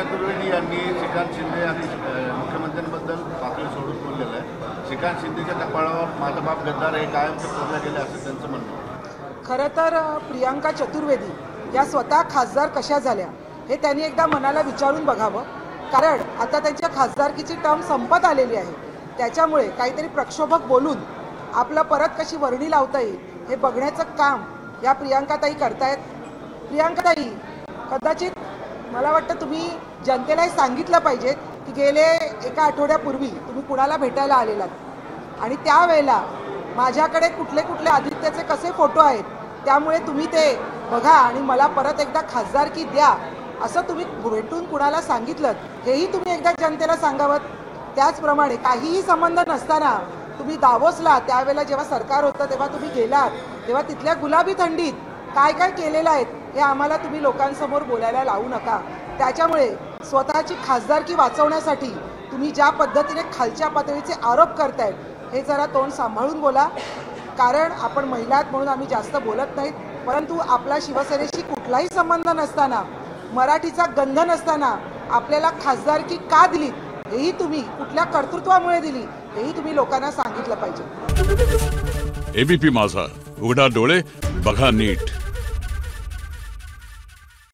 चतुर्वेदी यांनी श्रीकांत शिंदे आणि मुख्यमंत्र्यांबद्दल पातळी सोडून बोललेलं आहे। श्रीकांत शिंदेच्या कपाळावर माझा बाप गद्दार हे कायमचं कोरलं गेलं असं त्यांचं म्हणणं आहे। खरं तर प्रियांका चतुर्वेदी या स्वतः खासदार कशा झाल्या हे त्यांनी एकदा मनाला विचारून बघावं, कारण आता त्यांच्या खासदारकीची टर्म संपत आलेली आहे। त्याच्यामुळे काहीतरी प्रक्षोभक बोलून आपलं परत कशी वर्णी लावता येईल हे बघण्याचं काम या प्रियांकाताई करतायत। प्रियांकाताई, कदाचित मला वाटतं तुम्ही जनतेला सांगितलं पाहिजे की गेले एका आठवड्यापूर्वी तुम्ही कुणाला भेटायला आलेलात आणि त्यावेळेला माझ्याकडे कुठले कुठले आदित्यचे कसे फोटो आहेत, त्यामुळे तुम्ही ते बघा आणि मला परत एकदा खासदारकी द्या असं तुम्ही भेटून कुणाला सांगितलं, हेही तुम्ही एकदा जनतेला सांगावं। त्याचप्रमाणे काहीही संबंध नसताना तुम्ही दावोसला त्यावेळेला जेव्हा सरकार होतं तेव्हा तुम्ही गेलात, तेव्हा तिथल्या गुलाबी थंडीत काय काय केलेलं आहे हे आम्हाला तुम्ही लोकांसमोर बोलायला लावू नका। त्याच्यामुळे स्वतःची खासदारकी वाचवण्यासाठी तुम्ही ज्या पद्धतीने खालच्या पातळीचे आरोप करतायत हे जरा तोंड सांभाळून बोला, कारण आपण महिलात म्हणून आम्ही जास्त बोलत नाहीत, परंतु आपला शिवसेनेशी कुठलाही संबंध नसताना, मराठीचा गंध नसताना आपल्याला खासदारकी का दिली हेही तुम्ही कुठल्या कर्तृत्वामुळे दिली हेही तुम्ही लोकांना सांगितलं पाहिजे। एबीपी माझा, उघडा डोळे बघा नीट।